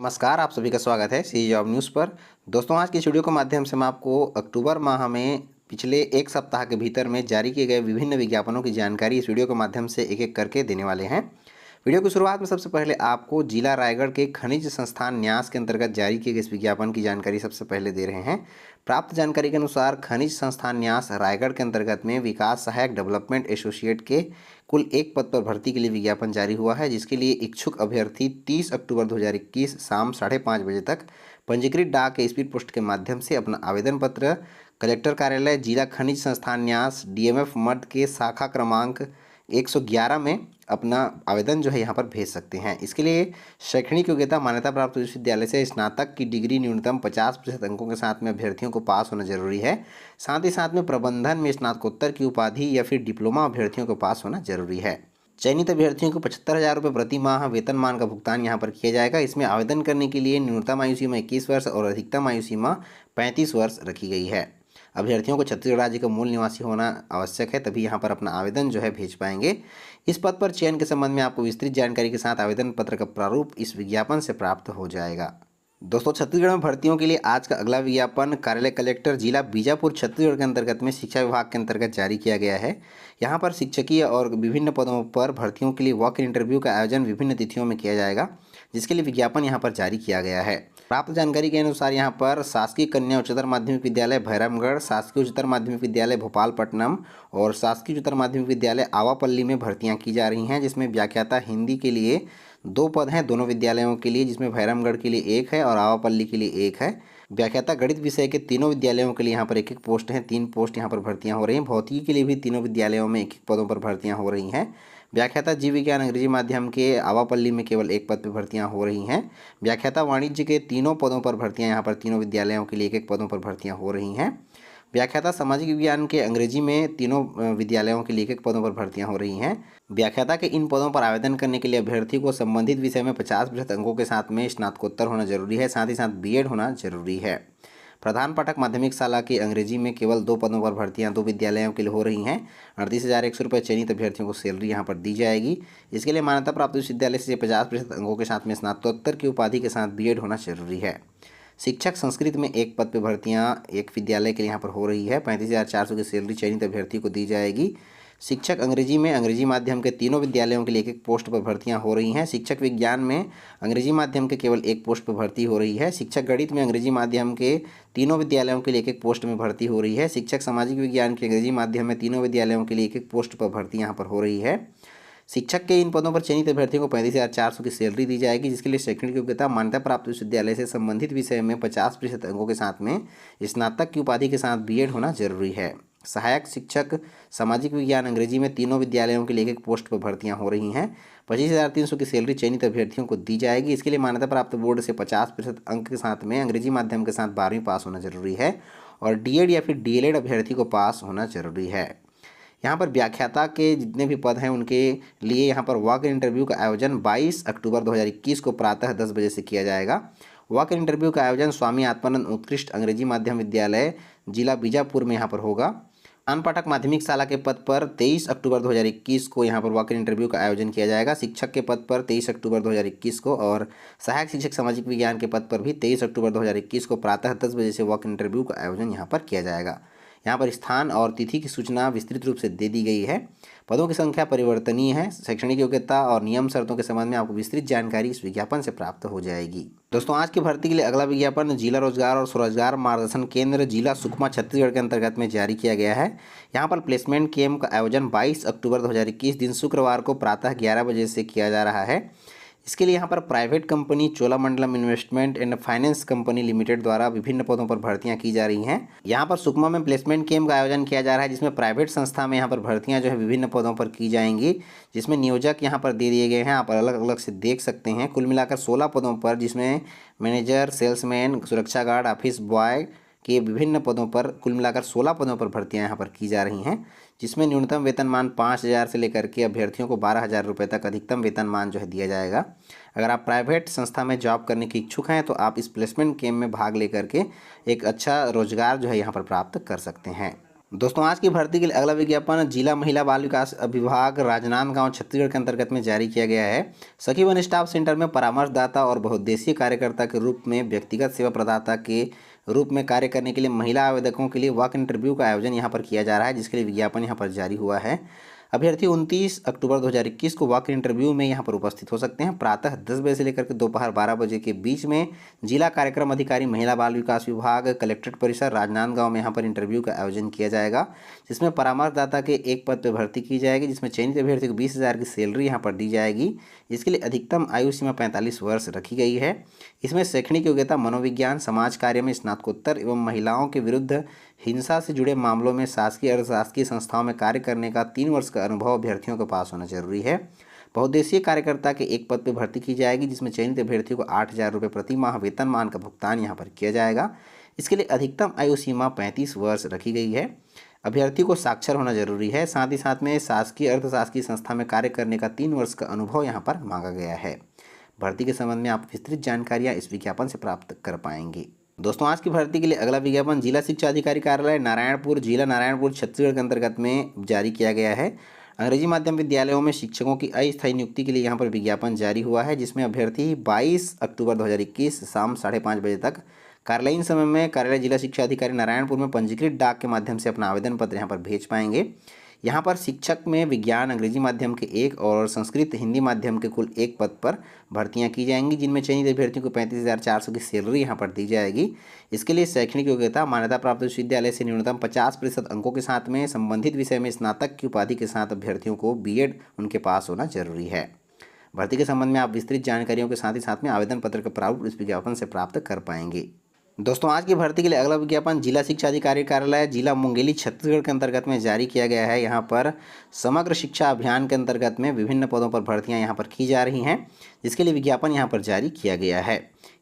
नमस्कार, आप सभी का स्वागत है सी जॉब न्यूज़ पर। दोस्तों, आज की इस वीडियो के माध्यम से मैं आपको अक्टूबर माह में पिछले एक सप्ताह के भीतर में जारी किए गए विभिन्न विज्ञापनों की जानकारी इस वीडियो के माध्यम से एक-एक करके देने वाले हैं। वीडियो की शुरुआत में सबसे पहले आपको जिला रायगढ़ के खनिज संस्थान न्यास के अंतर्गत जारी किए गए इस विज्ञापन की जानकारी सबसे पहले दे रहे हैं। प्राप्त जानकारी के अनुसार खनिज संस्थान न्यास रायगढ़ के अंतर्गत में विकास सहायक डेवलपमेंट एसोसिएट के कुल एक पद पर भर्ती के लिए विज्ञापन जारी हुआ है, जिसके लिए इच्छुक अभ्यर्थी 30 अक्टूबर 2021 शाम 5:30 बजे तक पंजीकृत डाक के स्पीड पोस्ट के माध्यम से अपना आवेदन पत्र कलेक्टर कार्यालय जिला खनिज संस्थान न्यास डीएमएफ मध्य के शाखा क्रमांक 111 में अपना आवेदन जो है यहाँ पर भेज सकते हैं। इसके लिए शैक्षणिक योग्यता मान्यता प्राप्त विश्वविद्यालय से स्नातक की डिग्री न्यूनतम 50% अंकों के साथ में अभ्यर्थियों को पास होना जरूरी है। साथ ही साथ में प्रबंधन में स्नातकोत्तर की उपाधि या फिर डिप्लोमा अभ्यर्थियों को पास होना जरूरी है। चयनित अभ्यर्थियों को 75,000 रुपये प्रति माह वेतनमान का भुगतान यहाँ पर किया जाएगा। इसमें आवेदन करने के लिए न्यूनतम आयु सीमा 21 वर्ष और अधिकतम आयु सीमा 35 वर्ष रखी गई है। अभ्यर्थियों को छत्तीसगढ़ राज्य का मूल निवासी होना आवश्यक है, तभी यहाँ पर अपना आवेदन जो है भेज पाएंगे। इस पद पर चयन के संबंध में आपको विस्तृत जानकारी के साथ आवेदन पत्र का प्रारूप इस विज्ञापन से प्राप्त हो जाएगा। दोस्तों, छत्तीसगढ़ में भर्तियों के लिए आज का अगला विज्ञापन कार्यालय कलेक्टर जिला बीजापुर छत्तीसगढ़ के अंतर्गत में शिक्षा विभाग के अंतर्गत जारी किया गया है। यहाँ पर शिक्षकीय और विभिन्न पदों पर भर्तियों के लिए वॉक इन इंटरव्यू का आयोजन विभिन्न तिथियों में किया जाएगा, जिसके लिए विज्ञापन यहाँ पर जारी किया गया है। प्राप्त जानकारी के अनुसार यहाँ पर शासकीय कन्या उच्चतर माध्यमिक विद्यालय भैरमगढ़, शासकीय उच्चतर माध्यमिक विद्यालय भोपालपट्टनम और शासकीय उच्चतर माध्यमिक विद्यालय आवापल्ली में भर्तियाँ की जा रही हैं, जिसमें व्याख्याता हिंदी के लिए 2 पद हैं दोनों विद्यालयों के लिए, जिसमें भैरमगढ़ के लिए 1 है और आवापल्ली के लिए 1 है। व्याख्याता गणित विषय के तीनों विद्यालयों के लिए यहाँ पर 1-1 पोस्ट हैं, 3 पोस्ट यहाँ पर भर्तियाँ हो रही हैं। भौतिकी के लिए भी तीनों विद्यालयों में 1-1 पदों पर भर्तियाँ हो रही हैं। व्याख्याता जीव विज्ञान अंग्रेजी माध्यम के आवापल्ली में केवल 1 पद पर भर्तियां हो रही हैं। व्याख्याता वाणिज्य के तीनों पदों पर भर्तियां यहाँ पर तीनों विद्यालयों के लिए 1-1 पदों पर भर्तियां हो रही हैं। व्याख्याता सामाजिक विज्ञान के अंग्रेजी में तीनों विद्यालयों के लिए 1-1 पदों पर भर्तियां हो रही हैं। व्याख्याता के इन पदों पर आवेदन करने के लिए अभ्यर्थी को संबंधित विषय में 50% अंकों के साथ में स्नातकोत्तर होना जरूरी है, साथ ही साथ बीएड होना जरूरी है। प्रधान पाठक माध्यमिक शाला की अंग्रेजी में केवल 2 पदों पर भर्तियां 2 विद्यालयों के लिए हो रही हैं। 38,100 रुपये चयनित अभ्यर्थियों को सैलरी यहां पर दी जाएगी। इसके लिए मान्यता प्राप्त विश्वविद्यालय से 50% अंकों के साथ में स्नातकोत्तर की उपाधि के साथ बीएड होना जरूरी है। शिक्षक संस्कृत में 1 पद पर भर्तियां 1 विद्यालय के लिए यहाँ पर हो रही है। 35,400 की सैलरी चयनित अभ्यर्थी को दी जाएगी। शिक्षक अंग्रेजी में अंग्रेजी माध्यम के तीनों विद्यालयों के लिए 1-1 पोस्ट पर भर्तियां हो रही हैं। शिक्षक विज्ञान में अंग्रेजी माध्यम के केवल 1 पोस्ट पर भर्ती हो रही है। शिक्षक गणित में अंग्रेजी माध्यम के तीनों विद्यालयों के लिए 1-1 पोस्ट में भर्ती हो रही है। शिक्षक सामाजिक विज्ञान के अंग्रेजी माध्यम में तीनों विद्यालयों के लिए 1-1 पोस्ट पर भर्ती यहाँ पर हो रही है। शिक्षक के इन पदों पर चयनित अभ्यर्थियों को 35,400 की सैलरी दी जाएगी, जिसके लिए शैक्षणिक योग्यता मान्यता प्राप्त विश्वविद्यालय से संबंधित विषय में 50% अंकों के साथ में स्नातक की उपाधि के साथ बीएड होना जरूरी है। सहायक शिक्षक सामाजिक विज्ञान अंग्रेजी में तीनों विद्यालयों के लिए 1-1 पोस्ट पर भर्तियां हो रही हैं। 25,300 की सैलरी चयनित अभ्यर्थियों को दी जाएगी। इसके लिए मान्यता प्राप्त बोर्ड से 50% अंक के साथ में अंग्रेजी माध्यम के साथ 12वीं पास होना जरूरी है और डीएड या फिर डीएलएड अभ्यर्थी को पास होना जरूरी है। यहाँ पर व्याख्याता के जितने भी पद हैं उनके लिए यहाँ पर वॉक इन इंटरव्यू का आयोजन 22 अक्टूबर 2021 को प्रातः 10 बजे से किया जाएगा। वॉक इन इंटरव्यू का आयोजन स्वामी आत्मानंद उत्कृष्ट अंग्रेजी माध्यम विद्यालय जिला बीजापुर में यहाँ पर होगा। प्रधान पाठक माध्यमिक शाला के पद पर 23 अक्टूबर 2021 को यहाँ पर वॉक इन इंटरव्यू का आयोजन किया जाएगा। शिक्षक के पद पर 23 अक्टूबर 2021 को और सहायक शिक्षक सामाजिक विज्ञान के पद पर भी 23 अक्टूबर 2021 को प्रातः 10 बजे से वॉक इन इंटरव्यू का आयोजन यहाँ पर किया जाएगा। यहाँ पर स्थान और तिथि की सूचना विस्तृत रूप से दे दी गई है। पदों की संख्या परिवर्तनीय है। शैक्षणिक योग्यता और नियम शर्तों के संबंध में आपको विस्तृत जानकारी इस विज्ञापन से प्राप्त हो जाएगी। दोस्तों, आज की भर्ती के लिए अगला विज्ञापन जिला रोजगार और स्वरोजगार मार्गदर्शन केंद्र जिला सुकमा छत्तीसगढ़ के अंतर्गत में जारी किया गया है। यहाँ पर प्लेसमेंट कैंप का आयोजन 22 अक्टूबर 2021 दिन शुक्रवार को प्रातः 11 बजे से किया जा रहा है। इसके लिए यहाँ पर private company Cholamandalam investment and finance company limited द्वारा विभिन्न पदों पर भर्तियां की जा रही हैं। यहाँ पर सुकमा में प्लेसमेंट कैंप का आयोजन किया जा रहा है, जिसमें प्राइवेट संस्था में यहाँ पर भर्तियां जो है विभिन्न पदों पर की जाएंगी, जिसमें नियोजक यहाँ पर दे दिए गए हैं, आप अलग अलग से देख सकते हैं। कुल मिलाकर 16 पदों पर, जिसमें मैनेजर, सेल्समैन, सुरक्षा गार्ड, ऑफिस बॉय के विभिन्न पदों पर कुल मिलाकर 16 पदों पर भर्तियां यहाँ पर की जा रही हैं, जिसमें न्यूनतम वेतनमान 5,000 से लेकर के अभ्यर्थियों को 12,000 रुपये तक अधिकतम वेतनमान जो है दिया जाएगा। अगर आप प्राइवेट संस्था में जॉब करने के इच्छुक हैं तो आप इस प्लेसमेंट कैंप में भाग लेकर के एक अच्छा रोजगार जो है यहाँ पर प्राप्त कर सकते हैं। दोस्तों आज की भर्ती के लिए अगला विज्ञापन जिला महिला बाल विकास विभाग राजनांदगांव छत्तीसगढ़ के अंतर्गत में जारी किया गया है। सखी वन स्टाफ सेंटर में परामर्शदाता और बहुउद्देशीय कार्यकर्ता के रूप में व्यक्तिगत सेवा प्रदाता के रूप में कार्य करने के लिए महिला आवेदकों के लिए वॉक इंटरव्यू का आयोजन यहाँ पर किया जा रहा है, जिसके लिए विज्ञापन यहाँ पर जारी हुआ है। अभ्यर्थी 29 अक्टूबर 2021 को वॉक इंटरव्यू में यहाँ पर उपस्थित हो सकते हैं। प्रातः 10 बजे से लेकर के दोपहर 12 बजे के बीच में जिला कार्यक्रम अधिकारी महिला बाल विकास विभाग कलेक्ट्रेट परिसर राजनांदगांव में यहाँ पर इंटरव्यू का आयोजन किया जाएगा, जिसमें परामर्शदाता के एक पद पर भर्ती की जाएगी, जिसमें चयनित अभ्यर्थी को 20,000 की सैलरी यहाँ पर दी जाएगी। इसके लिए अधिकतम आयु सीमा 45 वर्ष रखी गई है। इसमें शैक्षणिक योग्यता मनोविज्ञान, समाज कार्य में स्नातकोत्तर एवं महिलाओं के विरुद्ध हिंसा से जुड़े मामलों में शासकीय अर्धशासकीय संस्थाओं में कार्य करने का 3 वर्ष का अनुभव अभ्यर्थियों को पास होना जरूरी है। बहुउद्देशीय कार्यकर्ता के एक पद पर भर्ती की जाएगी, जिसमें चयनित अभ्यर्थियों को 8,000 रुपये प्रति माह वेतनमान का भुगतान यहाँ पर किया जाएगा। इसके लिए अधिकतम आयु सीमा 35 वर्ष रखी गई है। अभ्यर्थी को साक्षर होना जरूरी है। साथ ही साथ में शासकीय अर्धशासकीय संस्था में कार्य करने का 3 वर्ष का अनुभव यहाँ पर मांगा गया है। भर्ती के संबंध में आप विस्तृत जानकारियाँ इस विज्ञापन से प्राप्त कर पाएंगे। दोस्तों आज की भर्ती के लिए अगला विज्ञापन जिला शिक्षा अधिकारी कार्यालय नारायणपुर, जिला नारायणपुर, छत्तीसगढ़ के अंतर्गत में जारी किया गया है। अंग्रेजी माध्यम विद्यालयों में शिक्षकों की अस्थायी नियुक्ति के लिए यहाँ पर विज्ञापन जारी हुआ है, जिसमें अभ्यर्थी 22 अक्टूबर 2021 शाम 5:30 बजे तक कार्यालयीन समय में कार्यालय जिला शिक्षा अधिकारी नारायणपुर में पंजीकृत डाक के माध्यम से अपना आवेदन पत्र यहाँ पर भेज पाएंगे। यहाँ पर शिक्षक में विज्ञान अंग्रेजी माध्यम के 1 और संस्कृत हिंदी माध्यम के कुल 1 पद पर भर्तियाँ की जाएंगी, जिनमें चयनित अभ्यर्थियों को 35,400 की सैलरी यहाँ पर दी जाएगी। इसके लिए शैक्षणिक योग्यता मान्यता प्राप्त विश्वविद्यालय से न्यूनतम 50% अंकों के साथ में संबंधित विषय में स्नातक की उपाधि के साथ अभ्यर्थियों को बीएड उनके पास होना जरूरी है। भर्ती के संबंध में आप विस्तृत जानकारियों के साथ ही साथ में आवेदन पत्र का प्रारूप इस विज्ञापन से प्राप्त कर पाएंगे। दोस्तों आज की भर्ती के लिए अगला विज्ञापन जिला शिक्षा अधिकारी कार्यालय जिला मुंगेली छत्तीसगढ़ के अंतर्गत में जारी किया गया है। यहाँ पर समग्र शिक्षा अभियान के अंतर्गत में विभिन्न पदों पर भर्तियाँ यहाँ पर की जा रही हैं, जिसके लिए विज्ञापन यहाँ पर जारी किया गया है।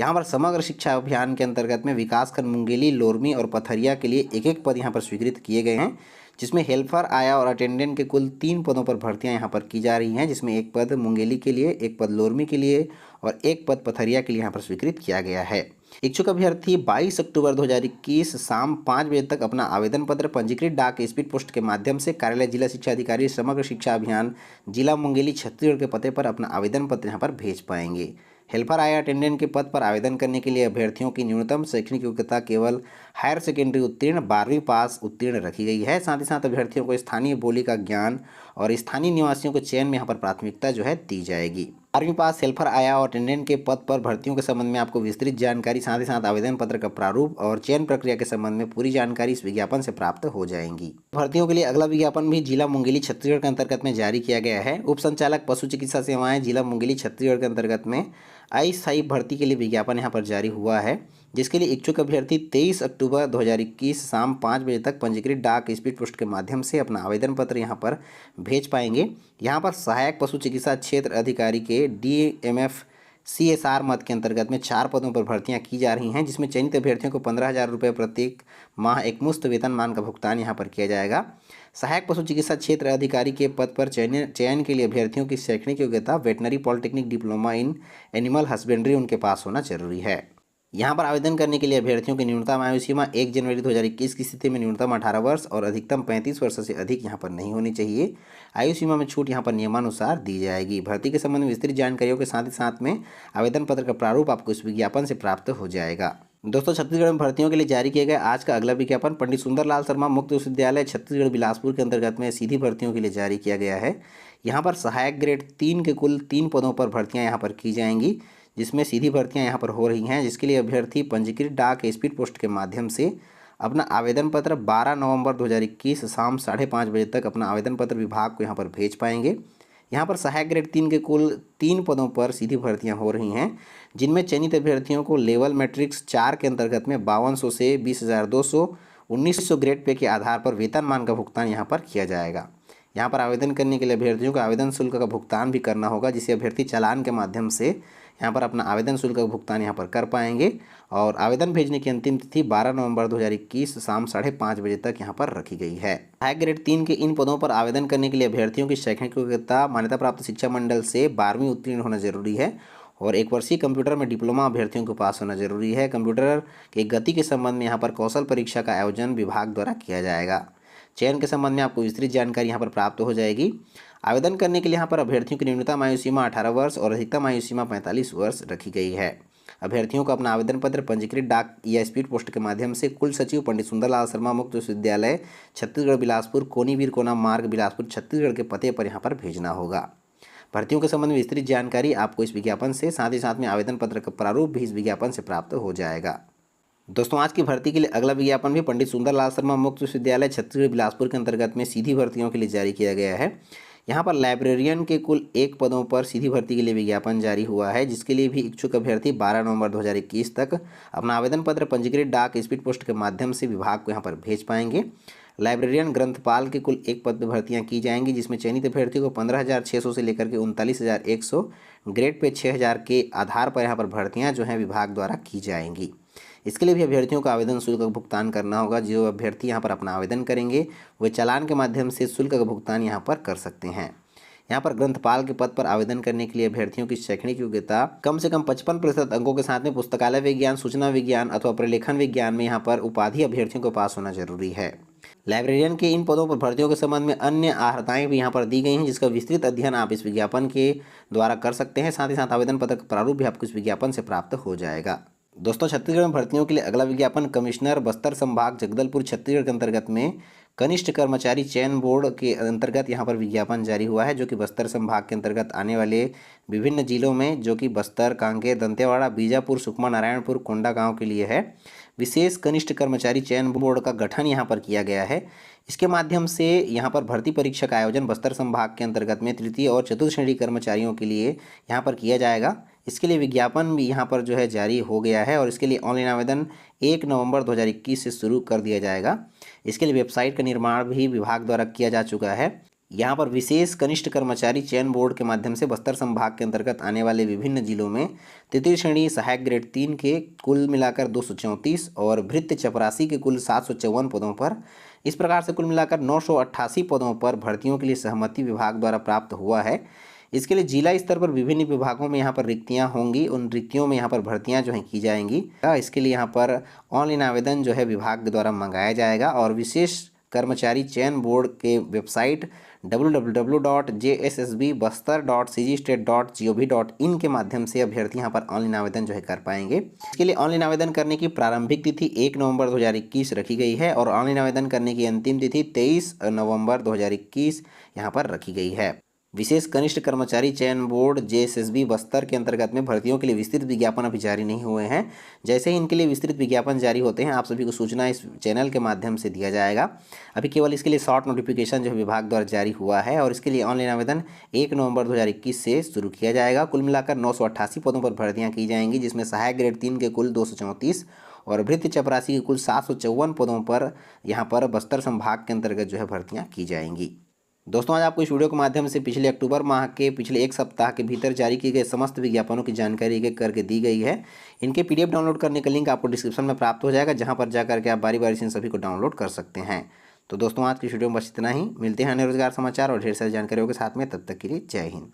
यहाँ पर समग्र शिक्षा अभियान के अंतर्गत में विकासखंड मुंगेली, लोरमी और पथरिया के लिए एक पद यहाँ पर स्वीकृत किए गए हैं, जिसमें हेल्पर, आया और अटेंडेंट के कुल 3 पदों पर भर्तियां यहाँ पर की जा रही हैं, जिसमें 1 पद मुंगेली के लिए, 1 पद लोरमी के लिए और 1 पद पथरिया के लिए यहाँ पर स्वीकृत किया गया है। इच्छुक अभ्यर्थी 22 अक्टूबर 2021 शाम 5 बजे तक अपना आवेदन पत्र पंजीकृत डाक स्पीड पोस्ट के माध्यम से कार्यालय जिला शिक्षा अधिकारी समग्र शिक्षा अभियान जिला मुंगेली छत्तीसगढ़ के पते पर अपना आवेदन पत्र यहाँ पर भेज पाएंगे। हेल्पर, आया, अटेंडेंट के पद पर आवेदन करने के लिए अभ्यर्थियों की न्यूनतम शैक्षणिक योग्यता केवल हायर सेकेंडरी उत्तीर्ण 12वीं पास उत्तीर्ण रखी गई है। साथ ही साथ अभ्यर्थियों को स्थानीय बोली का ज्ञान और स्थानीय निवासियों के चयन में यहाँ पर प्राथमिकता जो है दी जाएगी। 12वीं पास हेल्पर, आया और अटेंडेंट के पद पर भर्तियों के संबंध में आपको विस्तृत जानकारी, साथ ही साथ आवेदन पत्र का प्रारूप और चयन प्रक्रिया के संबंध में पूरी जानकारी इस विज्ञापन से प्राप्त हो जाएंगी। भर्तियों के लिए अगला विज्ञापन भी जिला मुंगेली छत्तीसगढ़ के अंतर्गत में जारी किया गया है। उप संचालक पशु चिकित्सा सेवाएं जिला मुंगेली छत्तीसगढ़ के अंतर्गत में अस्थायी भर्ती के लिए विज्ञापन यहाँ पर जारी हुआ है, जिसके लिए इच्छुक अभ्यर्थी 23 अक्टूबर 2021 शाम 5 बजे तक पंजीकृत डाक स्पीड पोस्ट के माध्यम से अपना आवेदन पत्र यहाँ पर भेज पाएंगे। यहाँ पर सहायक पशु चिकित्सा क्षेत्र अधिकारी के DMF CSR मद के अंतर्गत में 4 पदों पर भर्तियां की जा रही हैं, जिसमें चयनित अभ्यर्थियों को 15,000 रुपये प्रत्येक माह एकमुश्त वेतनमान का भुगतान यहाँ पर किया जाएगा। सहायक पशु चिकित्सा क्षेत्र अधिकारी के पद पर चयन के लिए अभ्यर्थियों की शैक्षणिक योग्यता veterinary polytechnic diploma in animal husbandry उनके पास होना जरूरी है। यहाँ पर आवेदन करने के लिए अभ्यर्थियों की न्यूनतम आयु सीमा 1 जनवरी 2021 की स्थिति में न्यूनतम 18 वर्ष और अधिकतम 35 वर्ष से अधिक यहाँ पर नहीं होनी चाहिए। आयु सीमा में छूट यहाँ पर नियमानुसार दी जाएगी। भर्ती के संबंध में विस्तृत जानकारियों के साथ ही साथ में आवेदन पत्र का प्रारूप आपको इस विज्ञापन से प्राप्त हो जाएगा। दोस्तों छत्तीसगढ़ में भर्तियों के लिए जारी किया गया आज का अगला विज्ञापन पंडित सुंदरलाल शर्मा मुक्त विश्वविद्यालय छत्तीसगढ़ बिलासपुर के अंतर्गत में सीधी भर्तियों के लिए जारी किया गया है। यहाँ पर सहायक ग्रेड 3 के कुल 3 पदों पर भर्तियाँ यहाँ पर की जाएंगी, जिसमें सीधी भर्तियां यहाँ पर हो रही हैं, जिसके लिए अभ्यर्थी पंजीकृत डाक स्पीड पोस्ट के माध्यम से अपना आवेदन पत्र 12 नवंबर 2021 शाम 5:30 बजे तक अपना आवेदन पत्र विभाग को यहाँ पर भेज पाएंगे। यहाँ पर सहायक ग्रेड 3 के कुल 3 पदों पर सीधी भर्तियां हो रही हैं, जिनमें चयनित अभ्यर्थियों को लेवल मैट्रिक्स 4 के अंतर्गत में 5200 से 20,200 1900 ग्रेड पे के आधार पर वेतनमान का भुगतान यहाँ पर किया जाएगा। यहाँ पर आवेदन करने के लिए अभ्यर्थियों को आवेदन शुल्क का भुगतान भी करना होगा, जिसे अभ्यर्थी चालान के माध्यम से यहाँ पर अपना आवेदन शुल्क का भुगतान यहाँ पर कर पाएंगे। और आवेदन भेजने की अंतिम तिथि 12 नवंबर 2021 शाम 5:30 बजे तक यहाँ पर रखी गई है। हाई ग्रेड 3 के इन पदों पर आवेदन करने के लिए अभ्यर्थियों की शैक्षणिक योग्यता मान्यता प्राप्त शिक्षा मंडल से 12वीं उत्तीर्ण होना जरूरी है और 1 वर्षीय कंप्यूटर में डिप्लोमा अभ्यर्थियों को पास होना जरूरी है। कंप्यूटर के गति के संबंध में यहाँ पर कौशल परीक्षा का आयोजन विभाग द्वारा किया जाएगा। चयन के संबंध में आपको विस्तृत जानकारी यहाँ पर प्राप्त हो जाएगी। आवेदन करने के लिए यहाँ पर अभ्यर्थियों की न्यूनतम आयु सीमा 18 वर्ष और अधिकतम आयु सीमा 45 वर्ष रखी गई है। अभ्यर्थियों को अपना आवेदन पत्र पंजीकृत डाक या स्पीड पोस्ट के माध्यम से कुल सचिव पंडित सुंदरलाल शर्मा मुक्त विश्वविद्यालय छत्तीसगढ़ बिलासपुर कोनीवीर कोना मार्ग बिलासपुर छत्तीसगढ़ के पते पर यहाँ पर भेजना होगा। भर्तियों के संबंध में विस्तृत जानकारी आपको इस विज्ञापन से, साथ ही साथ में आवेदन पत्र का प्रारूप भी इस विज्ञापन से प्राप्त हो जाएगा। दोस्तों आज की भर्ती के लिए अगला विज्ञापन भी पंडित सुंदरलाल शर्मा मुक्त विश्वविद्यालय छत्तीसगढ़ बिलासपुर के अंतर्गत में सीधी भर्तियों के लिए जारी किया गया है। यहाँ पर लाइब्रेरियन के कुल 1 पदों पर सीधी भर्ती के लिए विज्ञापन जारी हुआ है, जिसके लिए भी इच्छुक अभ्यर्थी 12 नवंबर 2021 तक अपना आवेदन पत्र पंजीकृत डाक स्पीड पोस्ट के माध्यम से विभाग को यहाँ पर भेज पाएंगे। लाइब्रेरियन ग्रंथपाल के कुल 1 पद पर भर्तियाँ की जाएंगी, जिसमें चयनित अभ्यर्थियों को 15,600 से लेकर के 39,100 ग्रेड पे 6,000 के आधार पर यहाँ पर भर्तियाँ जो हैं विभाग द्वारा की जाएंगी। इसके लिए भी अभ्यर्थियों को आवेदन शुल्क का भुगतान करना होगा। जो अभ्यर्थी यहाँ पर अपना आवेदन करेंगे वे चालान के माध्यम से शुल्क का भुगतान यहाँ पर कर सकते हैं। यहाँ पर ग्रंथपाल के पद पर आवेदन करने के लिए अभ्यर्थियों की शैक्षणिक योग्यता कम से कम 55% अंकों के साथ में पुस्तकालय विज्ञान, सूचना विज्ञान अथवा प्रलेखन विज्ञान में यहाँ पर उपाधि अभ्यर्थियों को पास होना जरूरी है। लाइब्रेरियन के इन पदों पर भर्तियों के संबंध में अन्य अर्हताएं भी यहाँ पर दी गई हैं, जिसका विस्तृत अध्ययन आप इस विज्ञापन के द्वारा कर सकते हैं। साथ ही साथ आवेदन पत्र का प्रारूप भी आपको इस विज्ञापन से प्राप्त हो जाएगा। दोस्तों छत्तीसगढ़ में भर्तियों के लिए अगला विज्ञापन कमिश्नर बस्तर संभाग जगदलपुर छत्तीसगढ़ के अंतर्गत में कनिष्ठ कर्मचारी चयन बोर्ड के अंतर्गत यहाँ पर विज्ञापन जारी हुआ है, जो कि बस्तर संभाग के अंतर्गत आने वाले विभिन्न जिलों में, जो कि बस्तर, कांकेर, दंतेवाड़ा, बीजापुर, सुकमा, नारायणपुर, कोंडागांव के लिए है। विशेष कनिष्ठ कर्मचारी चयन बोर्ड का गठन यहाँ पर किया गया है। इसके माध्यम से यहाँ पर भर्ती परीक्षा का आयोजन बस्तर संभाग के अंतर्गत में तृतीय और चतुर्थ श्रेणी कर्मचारियों के लिए यहाँ पर किया जाएगा। इसके लिए विज्ञापन भी यहाँ पर जो है जारी हो गया है और इसके लिए ऑनलाइन आवेदन 1 नवंबर 2021 से शुरू कर दिया जाएगा। इसके लिए वेबसाइट का निर्माण भी विभाग द्वारा किया जा चुका है। यहाँ पर विशेष कनिष्ठ कर्मचारी चयन बोर्ड के माध्यम से बस्तर संभाग के अंतर्गत आने वाले विभिन्न जिलों में तृतीय श्रेणी सहायक ग्रेड 3 के कुल मिलाकर 234 और भृत्य चपरासी के कुल 754 पदों पर, इस प्रकार से कुल मिलाकर 988 पदों पर भर्तियों के लिए सहमति विभाग द्वारा प्राप्त हुआ है। इसके लिए जिला स्तर पर विभिन्न विभागों में यहाँ पर रिक्तियाँ होंगी, उन रिक्तियों में यहाँ पर भर्तियाँ जो हैं की जाएंगी। इसके लिए यहाँ पर ऑनलाइन आवेदन जो है विभाग द्वारा मंगाया जाएगा और विशेष कर्मचारी चयन बोर्ड के वेबसाइट www.jssbbastar.cgstate.gov.in के माध्यम से अभ्यर्थी यहाँ पर ऑनलाइन आवेदन जो है कर पाएंगे। इसके लिए ऑनलाइन आवेदन करने की प्रारंभिक तिथि 1 नवंबर 2021 रखी गई है और ऑनलाइन आवेदन करने की अंतिम तिथि 23 नवंबर 2021 यहाँ पर रखी गई है। विशेष कनिष्ठ कर्मचारी चयन बोर्ड जेएसएसबी बस्तर के अंतर्गत में भर्तियों के लिए विस्तृत विज्ञापन अभी जारी नहीं हुए हैं। जैसे ही इनके लिए विस्तृत विज्ञापन जारी होते हैं आप सभी को सूचना इस चैनल के माध्यम से दिया जाएगा। अभी केवल इसके लिए शॉर्ट नोटिफिकेशन जो विभाग द्वारा जारी हुआ है और इसके लिए ऑनलाइन आवेदन 1 नवंबर 2021 से शुरू किया जाएगा। कुल मिलाकर 988 पदों पर भर्तियाँ की जाएंगी, जिसमें सहायक ग्रेड 3 के कुल 234 और भृत्य चपरासी के कुल 754 पदों पर यहाँ पर बस्तर संभाग के अंतर्गत जो है भर्तियाँ की जाएंगी। दोस्तों आज आपको इस वीडियो के माध्यम से पिछले अक्टूबर माह के पिछले 1 सप्ताह के भीतर जारी किए गए समस्त विज्ञापनों की जानकारी एक एक करके दी गई है। इनके पीडीएफ डाउनलोड करने का लिंक आपको डिस्क्रिप्शन में प्राप्त हो जाएगा, जहां पर जाकर के आप बारी बारी से इन सभी को डाउनलोड कर सकते हैं। तो दोस्तों आज की वीडियो में बस इतना ही। मिलते हैं अन्य रोजगार समाचार और ढेर सारी जानकारियों के साथ में, तब तक के लिए जय हिंद।